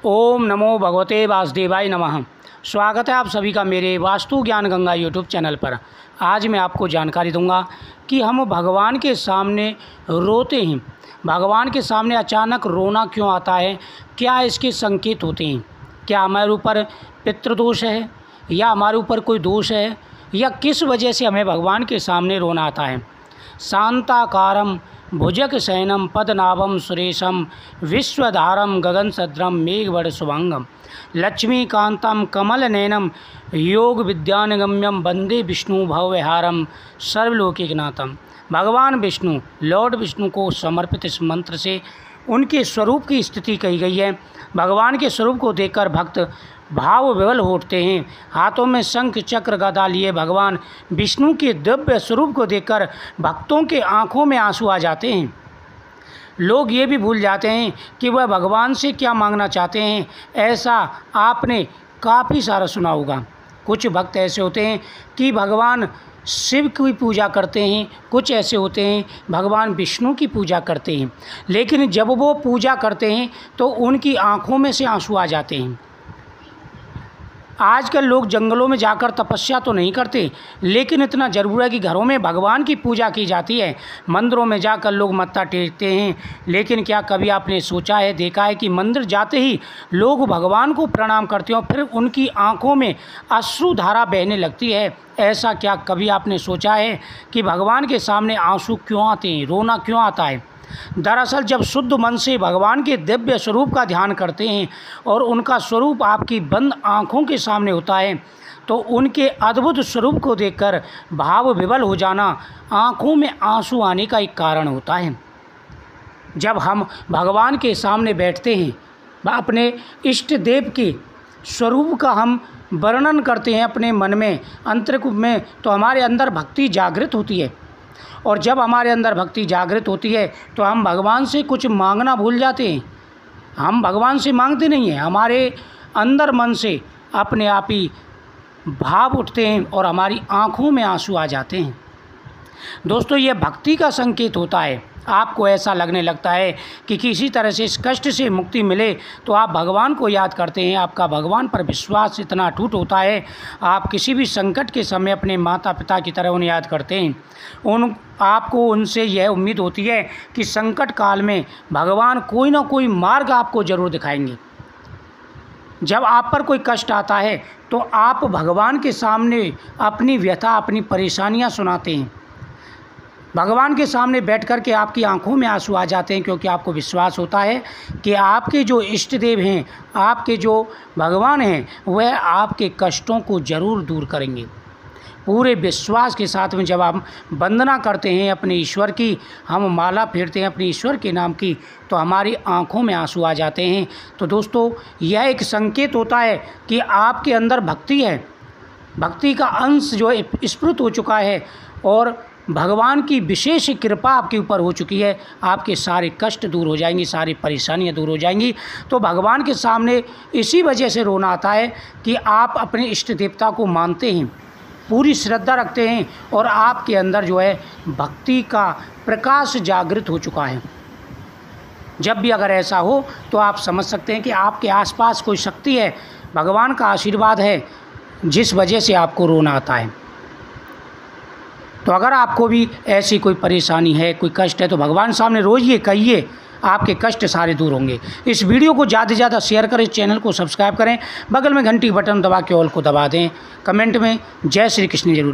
ओम नमो भगवते वासुदेवाय नमः। स्वागत है आप सभी का मेरे वास्तु ज्ञान गंगा यूट्यूब चैनल पर। आज मैं आपको जानकारी दूंगा कि हम भगवान के सामने रोते हैं, भगवान के सामने अचानक रोना क्यों आता है, क्या इसके संकेत होते हैं, क्या हमारे ऊपर पितृदोष है या हमारे ऊपर कोई दोष है, या किस वजह से हमें भगवान के सामने रोना आता है। शांताकारम भुजग शयनम पद्मनाभम सुरेशम विश्वधारम गगनसद्रम मेघवड़ शुभंगम लक्ष्मीकांतम कमल नयनम योग विद्यानगम्यम वंदे विष्णु भवविहारम सर्वलोकनाथम। भगवान विष्णु, लॉर्ड विष्णु को समर्पित इस मंत्र से उनके स्वरूप की स्थिति कही गई है। भगवान के स्वरूप को देखकर भक्त भाव विवल हो उठते हैं। हाथों में शंख चक्र गदा लिए भगवान विष्णु के दिव्य स्वरूप को देखकर भक्तों के आंखों में आंसू आ जाते हैं। लोग ये भी भूल जाते हैं कि वह भगवान से क्या मांगना चाहते हैं। ऐसा आपने काफ़ी सारा सुना होगा। कुछ भक्त ऐसे होते हैं कि भगवान शिव की पूजा करते हैं, कुछ ऐसे होते हैं भगवान विष्णु की पूजा करते हैं, लेकिन जब वो पूजा करते हैं तो उनकी आंखों में से आंसू आ जाते हैं। आजकल लोग जंगलों में जाकर तपस्या तो नहीं करते, लेकिन इतना ज़रूर है कि घरों में भगवान की पूजा की जाती है। मंदिरों में जाकर लोग मत्था टेकते हैं, लेकिन क्या कभी आपने सोचा है, देखा है कि मंदिर जाते ही लोग भगवान को प्रणाम करते हैं और फिर उनकी आंखों में अश्रुधारा बहने लगती है। ऐसा क्या कभी आपने सोचा है कि भगवान के सामने आंसू क्यों आते हैं, रोना क्यों आता है। दरअसल जब शुद्ध मन से भगवान के दिव्य स्वरूप का ध्यान करते हैं और उनका स्वरूप आपकी बंद आँखों के सामने होता है, तो उनके अद्भुत स्वरूप को देखकर भाव विवल हो जाना आँखों में आंसू आने का एक कारण होता है। जब हम भगवान के सामने बैठते हैं, अपने इष्ट देव के स्वरूप का हम वर्णन करते हैं अपने मन में, अंतर्मुख में, तो हमारे अंदर भक्ति जागृत होती है। और जब हमारे अंदर भक्ति जागृत होती है तो हम भगवान से कुछ मांगना भूल जाते हैं। हम भगवान से मांगते नहीं हैं, हमारे अंदर मन से अपने आप ही भाव उठते हैं और हमारी आंखों में आंसू आ जाते हैं। दोस्तों, ये भक्ति का संकेत होता है। आपको ऐसा लगने लगता है कि किसी तरह से इस कष्ट से मुक्ति मिले तो आप भगवान को याद करते हैं। आपका भगवान पर विश्वास इतना अटूट होता है, आप किसी भी संकट के समय अपने माता पिता की तरह उन्हें याद करते हैं। आपको उनसे यह उम्मीद होती है कि संकट काल में भगवान कोई ना कोई मार्ग आपको ज़रूर दिखाएंगे। जब आप पर कोई कष्ट आता है तो आप भगवान के सामने अपनी व्यथा, अपनी परेशानियाँ सुनाते हैं। भगवान के सामने बैठ कर के आपकी आंखों में आंसू आ जाते हैं, क्योंकि आपको विश्वास होता है कि आपके जो इष्ट देव हैं, आपके जो भगवान हैं, वह आपके कष्टों को ज़रूर दूर करेंगे। पूरे विश्वास के साथ में जब हम वंदना करते हैं अपने ईश्वर की, हम माला फेरते हैं अपने ईश्वर के नाम की, तो हमारी आंखों में आंसू आ जाते हैं। तो दोस्तों, यह एक संकेत होता है कि आपके अंदर भक्ति है, भक्ति का अंश जो है स्फुरित हो चुका है और भगवान की विशेष कृपा आपके ऊपर हो चुकी है। आपके सारे कष्ट दूर हो जाएंगी, सारी परेशानियां दूर हो जाएंगी। तो भगवान के सामने इसी वजह से रोना आता है कि आप अपने इष्ट देवता को मानते हैं, पूरी श्रद्धा रखते हैं और आपके अंदर जो है भक्ति का प्रकाश जागृत हो चुका है। जब भी अगर ऐसा हो तो आप समझ सकते हैं कि आपके आसपास कोई शक्ति है, भगवान का आशीर्वाद है, जिस वजह से आपको रोना आता है। तो अगर आपको भी ऐसी कोई परेशानी है, कोई कष्ट है, तो भगवान सामने रोज़ ये कहिए, आपके कष्ट सारे दूर होंगे। इस वीडियो को ज़्यादा से ज़्यादा शेयर करें, चैनल को सब्सक्राइब करें, बगल में घंटी बटन दबा के ऑल को दबा दें। कमेंट में जय श्री कृष्ण जरूर